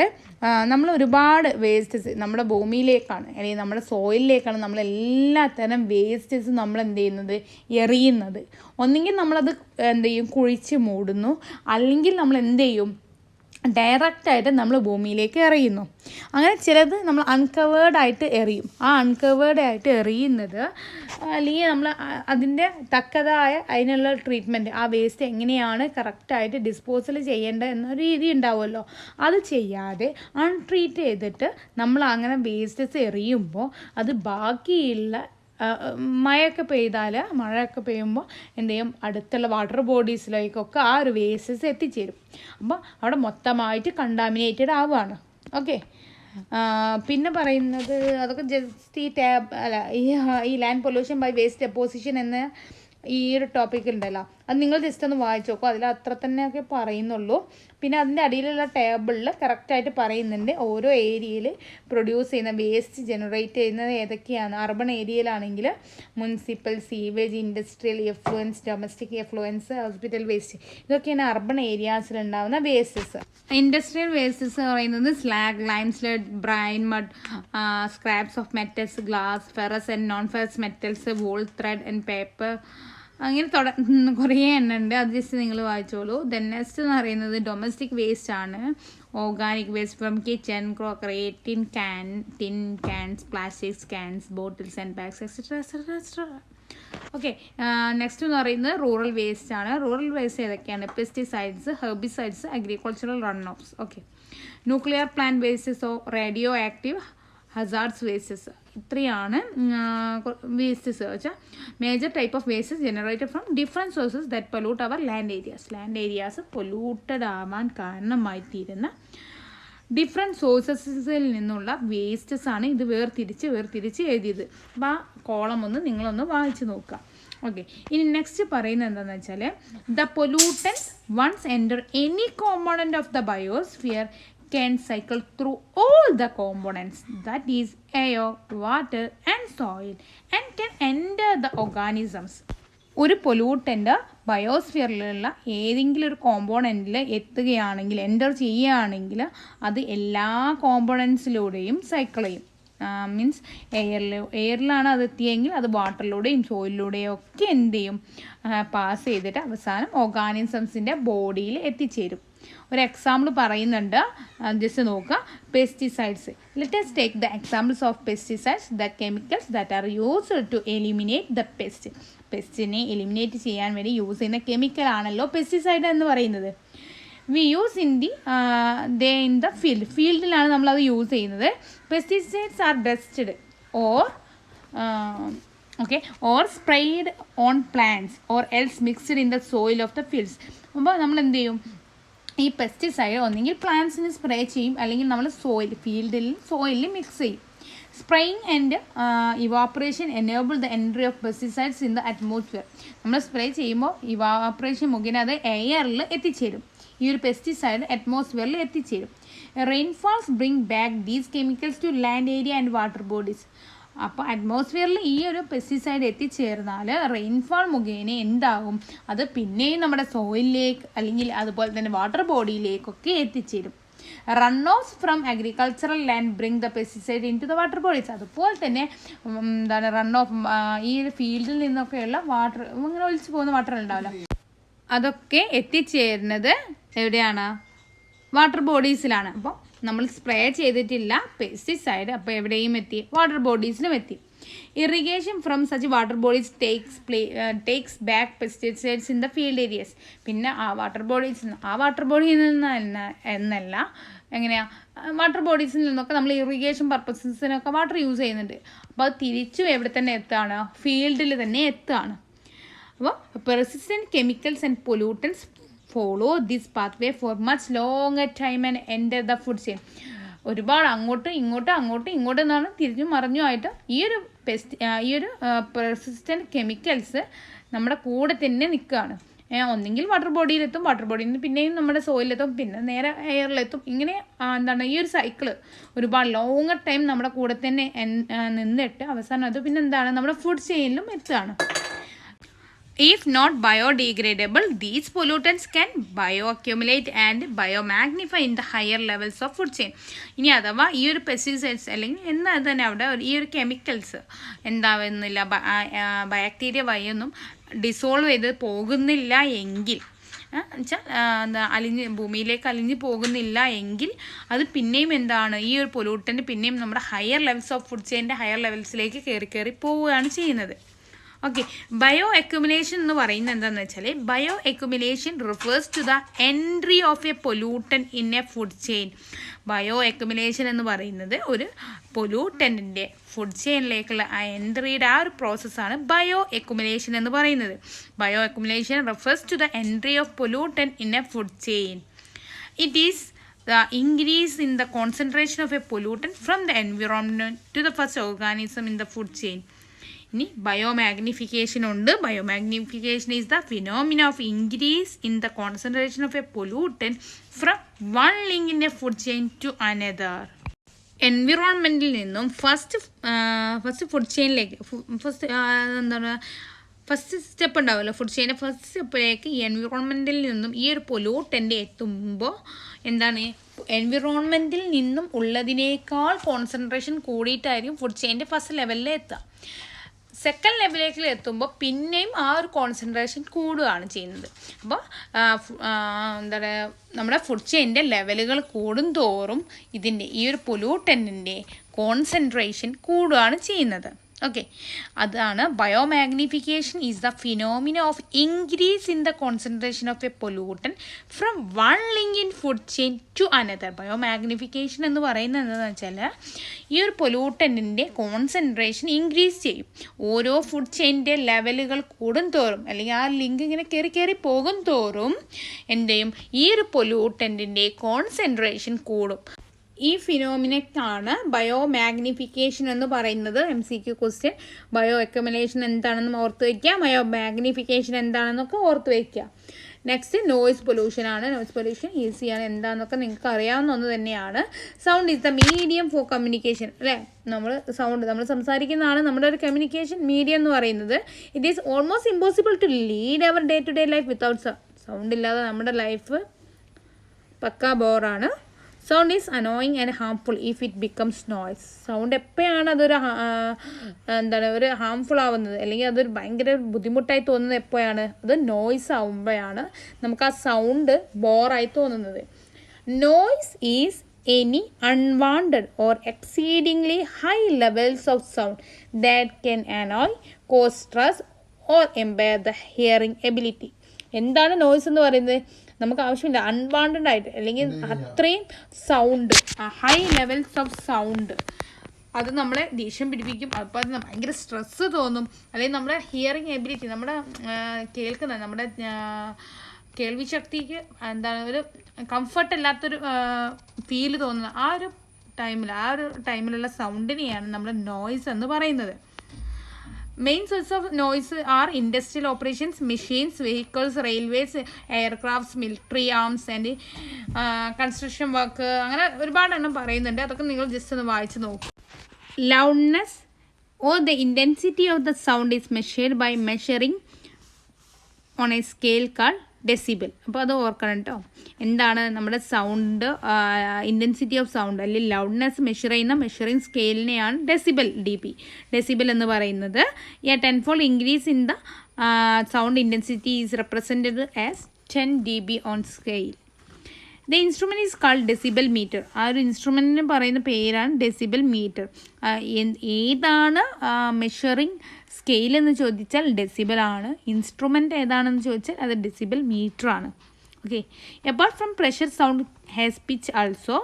നമ്മൾ ഒരുപാട് വേസ്റ്റസ് നമ്മുടെ ഭൂമിയിലേക്കാണ് അല്ലെങ്കിൽ നമ്മുടെ സോയിലിലേക്കാണ് നമ്മൾ എല്ലാത്തരം വേസ്റ്റസും നമ്മൾ എന്ത് ചെയ്യുന്നത്? എറിയുന്നത്. ഒന്നുകിൽ നമ്മളത് എന്ത് ചെയ്യും? കുഴിച്ച് മൂടുന്നു, അല്ലെങ്കിൽ നമ്മൾ എന്ത് ചെയ്യും? ഡയറക്റ്റായിട്ട് നമ്മൾ ഭൂമിയിലേക്ക് എറിയുന്നു. അങ്ങനെ ചിലത് നമ്മൾ അൺകവേർഡായിട്ട് എറിയും. ആ അൺകവേർഡായിട്ട് എറിയുന്നത് അല്ലെങ്കിൽ നമ്മൾ അതിൻ്റെ തക്കതായ അതിനുള്ള ട്രീറ്റ്മെൻറ്റ്, ആ വേസ്റ്റ് എങ്ങനെയാണ് കറക്റ്റായിട്ട് ഡിസ്പോസൽ ചെയ്യേണ്ടത് എന്നൊരു രീതി ഉണ്ടാവുമല്ലോ, അത് ചെയ്യാതെ അൺട്രീറ്റ് ചെയ്തിട്ട് നമ്മൾ അങ്ങനെ വേസ്റ്റസ് എറിയുമ്പോൾ അത് ബാക്കിയുള്ള മഴയൊക്കെ പെയ്യുമ്പോൾ എന്ത് ചെയ്യും? അടുത്തുള്ള വാട്ടർ ബോഡീസിലേക്കൊക്കെ ആ ഒരു വേസ്റ്റസ് എത്തിച്ചേരും. അപ്പോൾ അവിടെ മൊത്തമായിട്ട് കണ്ടാമിനേറ്റഡ് ആവുകയാണ്. ഓക്കെ, പിന്നെ പറയുന്നത് അതൊക്കെ ജസ്റ്റ് ഈ land pollution by waste deposition എന്ന ഈ ഒരു ടോപ്പിക് ഉണ്ടല്ലോ, അത് നിങ്ങൾ ജസ്റ്റ് ഒന്ന് വായിച്ചു നോക്കും. അതിൽ അത്ര തന്നെയൊക്കെ പറയുന്നുള്ളൂ. പിന്നെ അതിൻ്റെ അടിയിലുള്ള ടേബിളിൽ കറക്റ്റായിട്ട് പറയുന്നുണ്ട് ഓരോ ഏരിയയിൽ പ്രൊഡ്യൂസ് ചെയ്യുന്ന വേസ്റ്റ് ജനറേറ്റ് ചെയ്യുന്നത് ഏതൊക്കെയാണ്. അർബൺ ഏരിയയിലാണെങ്കിൽ municipal, sewage, industrial effluents, domestic effluents, hospital waste, ഇതൊക്കെയാണ് അർബൺ ഏരിയാസിലുണ്ടാകുന്ന വേസ്റ്റസ്. ഇൻഡസ്ട്രിയൽ വേസ്റ്റസ് പറയുന്നത് slag, lime sludge, brine, mud, scraps of metals, glass, ferrous and non ferrous metals, wool, thread and paper, അങ്ങനെ കുറേ എണ്ണം ഉണ്ട്. അത് ജസ്റ്റ് നിങ്ങൾ വായിച്ചോളൂ. ദെൻ നെക്സ്റ്റ് എന്ന് പറയുന്നത് ഡൊമസ്റ്റിക് വേസ്റ്റ് ആണ്. Organic waste from kitchen, crockery, tin cans, plastics cans, bottles and bags, etcetera etcetera etcetera. Okay, next എന്ന് പറയുന്നത് റൂറൽ വേസ്റ്റ് ആണ്. റൂറൽ വേസ്റ്റ് ഏതൊക്കെയാണ്? Pesticides, herbicides, agricultural run offs. Okay, nuclear plant wastes, radio active hazards wastes. ഇത്രയാണ് വേസ്റ്റസ് വെച്ചാൽ major type of wastes generated from different sources that pollute our land areas. Land areas polluted ആവാൻ കാരണമായി തീരുന്ന ഡിഫറെൻറ്റ് സോഴ്സസിൽ നിന്നുള്ള വേസ്റ്റസ് ആണ് ഇത് വേർതിരിച്ച് എഴുതിയത്. അപ്പോൾ ആ കോളം ഒന്ന് നിങ്ങളൊന്ന് വായിച്ച് നോക്കുക. ഓക്കെ, ഇനി നെക്സ്റ്റ് പറയുന്നത് എന്താണെന്ന് വെച്ചാൽ the pollutants once enter any component of the biosphere can cycle through all the components, that is air, water and soil, and can enter the organisms. ഒരു പൊല്യൂട്ടൻ്റ് ബയോസ്ഫിയറിലുള്ള ഏതെങ്കിലും ഒരു കോമ്പോണൻറ്റിൽ എത്തുകയാണെങ്കിൽ, എൻ്റർ ചെയ്യുകയാണെങ്കിൽ അത് എല്ലാ കോമ്പോണൻസിലൂടെയും സൈക്കിൾ ചെയ്യും. മീൻസ് എയറിലാണ് അത് എത്തിയെങ്കിൽ അത് വാട്ടറിലൂടെയും സോയിലിലൂടെയും ഒക്കെ എന്ത് ചെയ്യും, പാസ് ചെയ്തിട്ട് അവസാനം ഓർഗാനിസംസിൻ്റെ ബോഡിയിൽ എത്തിച്ചേരും. ഒരു എക്സാമ്പിൾ പറയുന്നുണ്ട്, ജസ്റ്റ് നോക്കുക. Pesticides. Let us take the examples of pesticides, the chemicals that are used to eliminate the pest. പെസ്റ്റിനെ എലിമിനേറ്റ് ചെയ്യാൻ വേണ്ടി യൂസ് ചെയ്യുന്ന കെമിക്കലാണല്ലോ പെസ്റ്റിസൈഡ് എന്ന് പറയുന്നത്. വി യൂസ് ഇൻ ദ ഫീൽഡിലാണ് നമ്മളത് യൂസ് ചെയ്യുന്നത്. Pesticides are dusted or sprayed on plants or else mixed in the soil of the fields. അപ്പോൾ നമ്മൾ എന്ത് ചെയ്യും, ഈ പെസ്റ്റിസൈഡ് ഒന്നെങ്കിൽ പ്ലാന്റ്സിന് സ്പ്രേ ചെയ്യും, അല്ലെങ്കിൽ നമ്മൾ സോയിലിൽ മിക്സ് ചെയ്യും. Spraying and evaporation enable the entry of pesticides in the atmosphere. നമ്മൾ സ്പ്രേ ചെയ്യുമ്പോൾ ഇവാപ്പറേഷൻ മുഖേന അത് എയറിൽ എത്തിച്ചേരും. ഈ ഒരു പെസ്റ്റിസൈഡ് അറ്റ്മോസ്ഫിയറിൽ എത്തിച്ചേരും. Rainfalls bring back these chemicals to land area and water bodies. അപ്പോൾ അറ്റ്മോസ്ഫിയറിൽ ഈ ഒരു പെസ്റ്റിസൈഡ് എത്തിച്ചേർന്നാൽ റെയിൻഫാൾ മുഖേന എന്താകും, അത് പിന്നെയും നമ്മുടെ സോയിലിലേക്ക് അല്ലെങ്കിൽ അതുപോലെ തന്നെ വാട്ടർ ബോഡിയിലേക്കൊക്കെ എത്തിച്ചേരും. Run off from agricultural land bring the pesticide in to the water bodies. അതുപോലെ തന്നെ എന്താണ് റൺ ഓഫ്, ഈ ഫീൽഡിൽ നിന്നൊക്കെയുള്ള വാട്ടർ, ഇങ്ങനെ ഒലിച്ചു പോകുന്ന വാട്ടർ ഉണ്ടാവില്ല, അതൊക്കെ എത്തിച്ചേരുന്നത് എവിടെയാണ്, വാട്ടർ ബോഡീസിലാണ്. അപ്പോൾ നമ്മൾ സ്പ്രേ ചെയ്തിട്ടില്ല പെസ്റ്റിസൈഡ്, അപ്പോൾ എവിടെയും എത്തി, വാട്ടർ ബോഡീസിലും എത്തി. Irrigation from such water bodies takes back pesticides in the field areas. പിന്നെ ആ വാട്ടർ ബോഡിയിൽ നിന്ന് എന്നല്ല, എങ്ങനെയാണ്, വാട്ടർ ബോഡീസിൽ നിന്നൊക്കെ നമ്മൾ ഇറിഗേഷൻ പർപ്പസസിനൊക്കെ വാട്ടർ യൂസ് ചെയ്യുന്നുണ്ട്. അപ്പോൾ അത് തിരിച്ചും എവിടെ തന്നെ എത്തുകയാണ്, ഫീൽഡിൽ തന്നെ എത്തുകയാണ്. അപ്പോൾ persistent chemicals and pollutants follow this pathway for much longer time and enter the food chain. ഒരുപാട് അങ്ങോട്ടും ഇങ്ങോട്ടും എന്നാണ് തിരിഞ്ഞും മറിഞ്ഞുമായിട്ട് ഈ ഒരു പെർസിസ്റ്റൻറ്റ് കെമിക്കൽസ് നമ്മുടെ കൂടെ തന്നെ നിൽക്കുകയാണ്. ഒന്നെങ്കിൽ വാട്ടർ ബോഡിയിലെത്തും, വാട്ടർ ബോഡിയിൽ നിന്ന് പിന്നെയും നമ്മുടെ സോയിലെത്തും, പിന്നെ നേരെ എയറിലെത്തും. ഇങ്ങനെ എന്താണ് ഈ ഒരു സൈക്കിള് ഒരുപാട് ലോങ്ങർ ടൈം നമ്മുടെ കൂടെ തന്നെ നിന്നിട്ട് അവസാനം അത് പിന്നെ എന്താണ് നമ്മുടെ ഫുഡ് ചെയിനിലും എത്തുകയാണ്. If not biodegradable, these pollutants can bioaccumulate and biomagnify in the higher levels of food chain. ഇനി അഥവാ ഈ ഒരു പെസ്റ്റിസൈഡ്സ് അല്ലെങ്കിൽ എന്നാൽ തന്നെ അവിടെ ഈ ഒരു കെമിക്കൽസ് എന്താവുന്നില്ല, ബാക്ടീരിയ വഴിയൊന്നും ഡിസോൾവ് ചെയ്ത് പോകുന്നില്ല എങ്കിൽ, വെച്ചാൽ ഭൂമിയിലേക്ക് അലിഞ്ഞ് പോകുന്നില്ല എങ്കിൽ അത് പിന്നെയും എന്താണ്, ഈ ഒരു പൊല്യൂട്ടൻ്റ് പിന്നെയും നമ്മുടെ ഹയർ ലെവൽസ് ഓഫ് ഫുഡ് ചെയിൻ്റെ ഹയർ ലെവൽസിലേക്ക് കയറി പോവുകയാണ് ചെയ്യുന്നത്. ഓക്കെ, ബയോ അക്യുമുലേഷൻ എന്ന് പറയുന്നത് എന്താണെന്ന് വെച്ചാൽ, bio accumulation refers to the entry of a pollutant in a food chain. Bio accumulation എന്ന് പറയുന്നത് ഒരു പൊല്യൂട്ടൻറ്റിൻ്റെ ഫുഡ് ചെയിനിലേക്കുള്ള ആ എൻട്രിയുടെ ആ ഒരു പ്രോസസ്സാണ് ബയോ അക്യുമുലേഷൻ എന്ന് പറയുന്നത്. Bio accumulation refers to the entry of pollutant in a food chain. It is the increase in the concentration of a pollutant from the environment to the first organism in the food chain. ഇനി ബയോമാഗ്നിഫിക്കേഷൻ ഉണ്ട്. Biomagnification is the phenomena of increase in the concentration of a pollutant from one link in a food chain to another. എൻവിറോൺമെൻറ്റിൽ നിന്നും ഫസ്റ്റ് ഫുഡ് ചെയിനിലേക്ക് ഫസ്റ്റ് സ്റ്റെപ്പ് ഉണ്ടാവുമല്ലോ, ഫുഡ് ചെയിൻ്റെ ഫസ്റ്റ് സ്റ്റെപ്പിലേക്ക് ഈ എൻവിറോൺമെൻറ്റിൽ നിന്നും ഈ ഒരു പൊല്യൂട്ടൻ്റ് എത്തുമ്പോൾ എന്താണ്, എൻവിറോൺമെൻറ്റിൽ നിന്നും ഉള്ളതിനേക്കാൾ കോൺസെൻട്രേഷൻ കൂടിയിട്ടായിരിക്കും ഫുഡ് ചെയിൻ്റെ ഫസ്റ്റ് ലെവലിൽ എത്തുക. സെക്കൻഡ് ലെവലിലേക്ക് എത്തുമ്പോൾ പിന്നെയും ആ ഒരു കോൺസെൻട്രേഷൻ കൂടുകയാണ് ചെയ്യുന്നത്. അപ്പോൾ എന്താ പറയുക, നമ്മുടെ ഫുഡ് ചെയിൻ്റെ ലെവലുകൾ കൂടുന്തോറും ഇതിൻ്റെ ഈ ഒരു പൊല്യൂട്ടൻറ്റിൻ്റെ കോൺസെൻട്രേഷൻ കൂടുകയാണ് ചെയ്യുന്നത്. ഓക്കെ, അതാണ് biomagnification is the phenomena of increase in the concentration of a pollutant from one link in food chain to another. Biomagnification എന്ന് പറയുന്നത് എന്താണെന്ന് വെച്ചാൽ ഈ ഒരു പൊല്യൂട്ടൻറ്റിൻ്റെ കോൺസെൻട്രേഷൻ ഇൻക്രീസ് ചെയ്യും. ഓരോ ഫുഡ് ചെയിൻ്റെ ലെവലുകൾ കൂടും തോറും, അല്ലെങ്കിൽ ആ ലിങ്ക് ഇങ്ങനെ കയറി പോകും തോറും എന്ത് ചെയ്യും, ഈ ഒരു പൊല്യൂട്ടൻറ്റിൻ്റെ കോൺസെൻട്രേഷൻ കൂടും. ഈ ഫിനോമിനയാണ് ബയോ മാഗ്നിഫിക്കേഷൻ എന്ന് പറയുന്നത്. MCQ question. ബയോ അക്യുമുലേഷൻ എന്താണെന്ന് ഓർത്ത് വയ്ക്കുക, ബയോ മാഗ്നിഫിക്കേഷൻ എന്താണെന്നൊക്കെ ഓർത്ത് വയ്ക്കുക. നെക്സ്റ്റ് നോയ്സ് പൊല്യൂഷൻ ആണ്. നോയ്സ് പൊല്യൂഷൻ ഈസിയാണ്, എന്താണെന്നൊക്കെ നിങ്ങൾക്ക് അറിയാവുന്ന ഒന്ന് തന്നെയാണ്. Sound is the medium for communication അല്ലേ. നമ്മൾ സംസാരിക്കുന്നതാണ് നമ്മുടെ ഒരു കമ്മ്യൂണിക്കേഷൻ മീഡിയം എന്ന് പറയുന്നത്. It is almost impossible to lead our day to day life without sound ഇല്ലാതെ നമ്മുടെ ലൈഫ് പക്കാ ബോറാണ്. Sound is annoying and harmful if it becomes noise. Sound എപ്പോഴാണ് അതൊരു ഒരു ഹാംഫുൾ ആവുന്നത്, അല്ലെങ്കിൽ അതൊരു ഭയങ്കര ബുദ്ധിമുട്ടായി തോന്നുന്നത് എപ്പോഴാണ്? അത് നോയ്സ് ആവുമ്പോഴാണ് നമുക്ക് ആ സൗണ്ട് ബോറായി തോന്നുന്നത്. Noise is any unwanted or exceedingly high levels of sound that can annoy, cause stress or impair the hearing ability. എന്താണ് നോയ്സ് എന്ന് പറയുന്നത്? നമുക്ക് ആവശ്യമില്ല അൺവാണ്ടഡ് ആയിട്ട്, അല്ലെങ്കിൽ അത്രയും sound, high levels of sound, അത് നമ്മളെ ദേഷ്യം പിടിപ്പിക്കും. അപ്പോൾ അത് ഭയങ്കര സ്ട്രെസ്സ് തോന്നും, അല്ലെങ്കിൽ നമ്മുടെ ഹിയറിങ് എബിലിറ്റി, നമ്മുടെ നമ്മുടെ കേൾവി ശക്തിക്ക് ഒരു കംഫർട്ട് അല്ലാത്തൊരു ഫീല് തോന്നുന്ന ആ ഒരു ടൈമിലുള്ള സൗണ്ടിനെയാണ് നമ്മൾ നോയ്സ് എന്ന് പറയുന്നത്. Main source of noise are industrial operations, machines, vehicles, railways, aircrafts, military arms and construction work, അങ്ങനെ ഒരുപാട് എണ്ണം പറയുന്നുണ്ട്. അതൊക്കെ നിങ്ങൾ ജസ്റ്റ് ഒന്ന് വായിച്ച് നോക്കും. Loudness or the intensity of the sound is measured by measuring on a scale called decibel. അപ്പോൾ അത് ഓർക്കണം കേട്ടോ. എന്താണ് നമ്മുടെ സൗണ്ട് ഇൻറ്റൻസിറ്റി ഓഫ് സൗണ്ട് അല്ലെങ്കിൽ ലൗഡ്നെസ് മെഷർ ചെയ്യുന്ന മെഷറിംഗ് സ്കെയിലിനെയാണ് ഡെസിബിൾ എന്ന് പറയുന്നത്. A 10-fold increase in the sound intensity is represented as 10 dB on scale. The instrument is called decibel meter. ആ ഒരു ഇൻസ്ട്രുമെൻറ്റിന് പറയുന്ന പേരാണ് ഡെസിബൽ മീറ്റർ. ഏതാണ് മെഷറിംഗ് സ്കെയിൽ എന്ന് ചോദിച്ചാൽ ഡെസിബൽ ആണ്. ഇൻസ്ട്രുമെൻറ്റ് ഏതാണെന്ന് ചോദിച്ചാൽ അത് ഡെസിബൽ മീറ്റർ ആണ്. Okay. Apart from pressure sound has pitch also.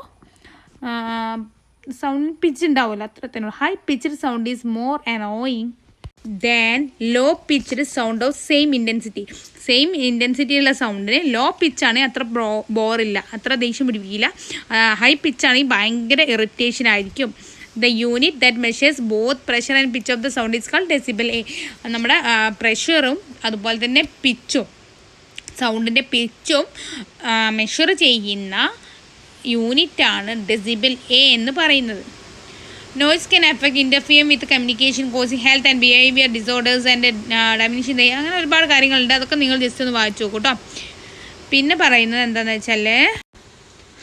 Sound pitch ഉണ്ടാവില്ല, അത്രത്തിനുള്ള. High pitched sound is more annoying than low pitched sound of same ഇൻറ്റൻസിറ്റിയുള്ള സൗണ്ടിന് ലോ പിച്ചാണെങ്കിൽ അത്ര ബോറില്ല, അത്ര ദേഷ്യം പിടിപ്പിക്കില്ല. ഹൈ പിച്ചാണെങ്കിൽ ഭയങ്കര ഇറിറ്റേഷൻ ആയിരിക്കും. The unit that measures both pressure and pitch of the sound is called decibel A. നമ്മുടെ പ്രഷറും അതുപോലെ തന്നെ പിച്ചും, സൗണ്ടിൻ്റെ പിച്ചും മെഷർ ചെയ്യുന്ന യൂണിറ്റാണ് ഡെസിബൽ എ എന്ന് പറയുന്നത്. Noise can affect interfere with communication, causing health and behaviour disorders and dimension, അങ്ങനെ ഒരുപാട് കാര്യങ്ങളുണ്ട്. അതൊക്കെ നിങ്ങൾ ജസ്റ്റ് ഒന്ന് വായിച്ചു നോക്കൂ കേട്ടോ. പിന്നെ പറയുന്നത് എന്താണെന്ന് വെച്ചാൽ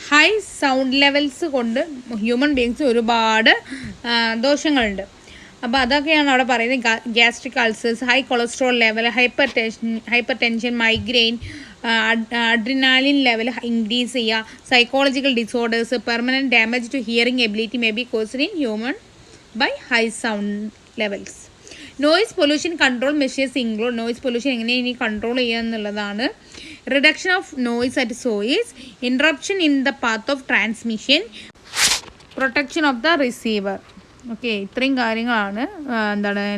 ഹൈ സൗണ്ട് ലെവൽസ് കൊണ്ട് ഹ്യൂമൻ ബീങ്സ് ഒരുപാട് ദോഷങ്ങളുണ്ട്. അപ്പോൾ അതൊക്കെയാണ് അവിടെ പറയുന്നത്. Gastric ulcers, high cholesterol level, hypertension, migraine, adrenaline level increase ചെയ്യുക, psychological disorders, permanent damage to hearing ability may be caused in human by high sound levels. Noise pollution control measures include. Noise pollution എങ്ങനെയാണ് ഇനി കൺട്രോൾ ചെയ്യുക എന്നുള്ളതാണ്. Reduction of noise at source, interruption in the path of transmission, protection of the receiver. Okay, ഇത്രയും കാര്യങ്ങളാണ്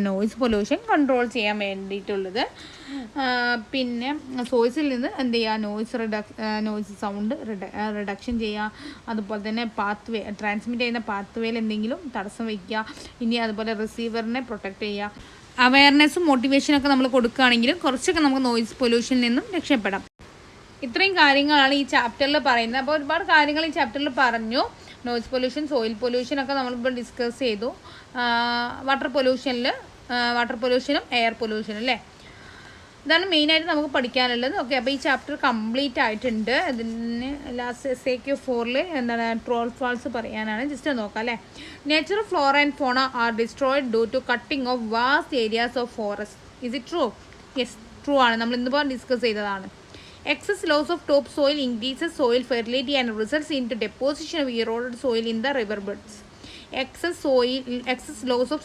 നോയ്സ് പൊല്യൂഷൻ കൺട്രോൾ ചെയ്യാൻ വേണ്ടിയിട്ടുള്ളത്. പിന്നെ സോഴ്സിൽ നിന്ന് എന്ത് ചെയ്യുക, നോയ്സ് സൗണ്ട് റിഡക്ഷൻ ചെയ്യുക. അതുപോലെ തന്നെ ട്രാൻസ്മിറ്റ് ചെയ്യുന്ന പാത്വേയിൽ എന്തെങ്കിലും തടസ്സം വയ്ക്കുക. ഇനി അതുപോലെ റിസീവറിനെ പ്രൊട്ടക്റ്റ് ചെയ്യുക. അവയർനെസ്സും മോട്ടിവേഷനൊക്കെ നമ്മൾ കൊടുക്കുകയാണെങ്കിൽ കുറച്ചൊക്കെ നമുക്ക് നോയ്സ് പൊല്യൂഷനിൽ നിന്നും രക്ഷപ്പെടാം. ഇത്രയും കാര്യങ്ങളാണ് ഈ ചാപ്റ്ററിൽ പറയുന്നത്. അപ്പോൾ ഒരുപാട് കാര്യങ്ങൾ ഈ ചാപ്റ്ററിൽ പറഞ്ഞു. നോയ്സ് പൊല്യൂഷൻ, സോയിൽ പൊല്യൂഷനൊക്കെ നമ്മളിപ്പോൾ ഡിസ്കസ് ചെയ്തു. വാട്ടർ പൊല്യൂഷനും എയർ പൊല്യൂഷനും അല്ലേ, ഇതാണ് മെയിനായിട്ട് നമുക്ക് പഠിക്കാനുള്ളത്. ഓക്കെ, അപ്പോൾ ഈ ചാപ്റ്റർ കംപ്ലീറ്റ് ആയിട്ടുണ്ട്. ഇതിന് last SAQ4 true or false പറയാനാണ്. ജസ്റ്റ് നോക്കാം അല്ലേ. Nature, flora and fauna are destroyed due to cutting of vast areas of forest. Is it true? Yes, true ആണ്. നമ്മൾ ഇന്നിപ്പോൾ ഡിസ്കസ് ചെയ്തതാണ്. Excess loss of topsoil increases soil fertility and results into deposition of eroded soil in the riverbeds. Excess loss of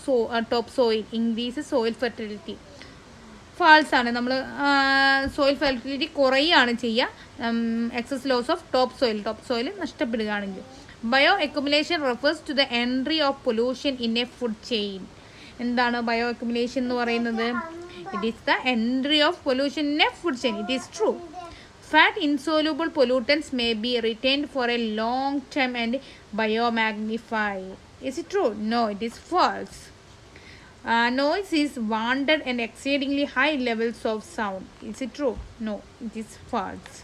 topsoil increases soil fertility. False ആണ്. നമ്മൾ സോയിൽ ഫെർട്ടിലിറ്റി കുറയുകയാണ് ചെയ്യുക excess loss of top soil നഷ്ടപ്പെടുകയാണെങ്കിൽ. Bioaccumulation refers to the entry of pollution in a food chain. എന്താണ് ബയോ അക്യുമുലേഷൻ എന്ന് പറയുന്നത്? It is the entry of pollution in a food chain. It is true. Fat insoluble pollutants may be retained for a long time and biomagnify. Is it true? No, it is false. Noise is wanted and exceedingly high levels of sound. Is it true? No, it is false.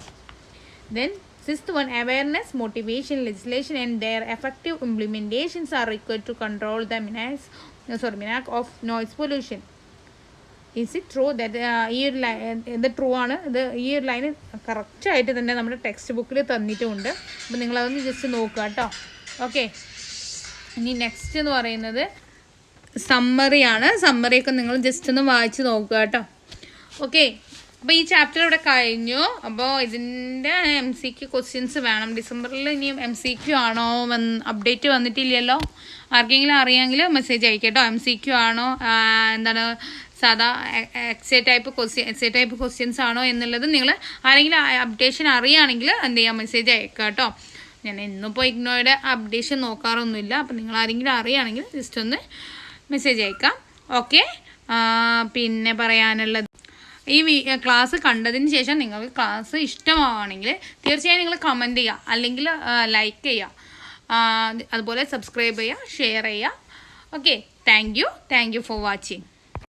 Then sixth one, awareness, motivation, legislation and their effective implementations are required to control the menace of noise pollution. Is it true that ഈ ഒരു ഇത് ട്രൂ ആണ്? ഇത് ഈ ഒരു ലൈന് കറക്റ്റായിട്ട് തന്നെ നമ്മുടെ ടെക്സ്റ്റ് ബുക്കിൽ തന്നിട്ടുമുണ്ട്. അപ്പോൾ നിങ്ങളതൊന്ന് ജസ്റ്റ് നോക്കുക കേട്ടോ. ഓക്കെ, ഇനി നെക്സ്റ്റ് എന്ന് പറയുന്നത് സമ്മറിയാണ്. സമ്മറിയൊക്കെ നിങ്ങൾ ജസ്റ്റ് ഒന്ന് വായിച്ച് നോക്കുക കേട്ടോ. ഓക്കെ, അപ്പോൾ ഈ ചാപ്റ്റർ ഇവിടെ കഴിഞ്ഞു. അപ്പോൾ ഇതിൻ്റെ MCQ ക്വസ്റ്റ്യൻസ് വേണം. ഡിസംബറിൽ ഇനിയും MCQ ആണോ അപ്ഡേറ്റ് വന്നിട്ടില്ലല്ലോ. ആർക്കെങ്കിലും അറിയാമെങ്കിൽ മെസ്സേജ് അയക്കട്ടോ. MCQ ആണോ എന്താണ് സാധാ എക്സേ ടൈപ്പ് ക്വസ്റ്റ്യൻസ് ആണോ എന്നുള്ളത് നിങ്ങൾ ആരെങ്കിലും അപ്ഡേഷൻ അറിയുകയാണെങ്കിൽ എന്ത് ചെയ്യാം, മെസ്സേജ് അയക്കുക കേട്ടോ. ഞാൻ ഇന്നിപ്പോൾ ഇഗ്നോയുടെ അപ്ഡേഷൻ നോക്കാറൊന്നുമില്ല. അപ്പോൾ നിങ്ങൾ ആരെങ്കിലും അറിയുകയാണെങ്കിൽ ജസ്റ്റ് ഒന്ന് മെസ്സേജ് അയക്കാം. ഓക്കെ, പിന്നെ പറയാനുള്ളത് ഈ ക്ലാസ് കണ്ടതിന് ശേഷം നിങ്ങൾക്ക് ക്ലാസ് ഇഷ്ടമാവുകയാണെങ്കിൽ തീർച്ചയായും നിങ്ങൾ കമൻറ്റ് ചെയ്യുക, അല്ലെങ്കിൽ ലൈക്ക് ചെയ്യുക, അതുപോലെ സബ്സ്ക്രൈബ് ചെയ്യുക, ഷെയർ ചെയ്യുക. Okay, thank you for watching.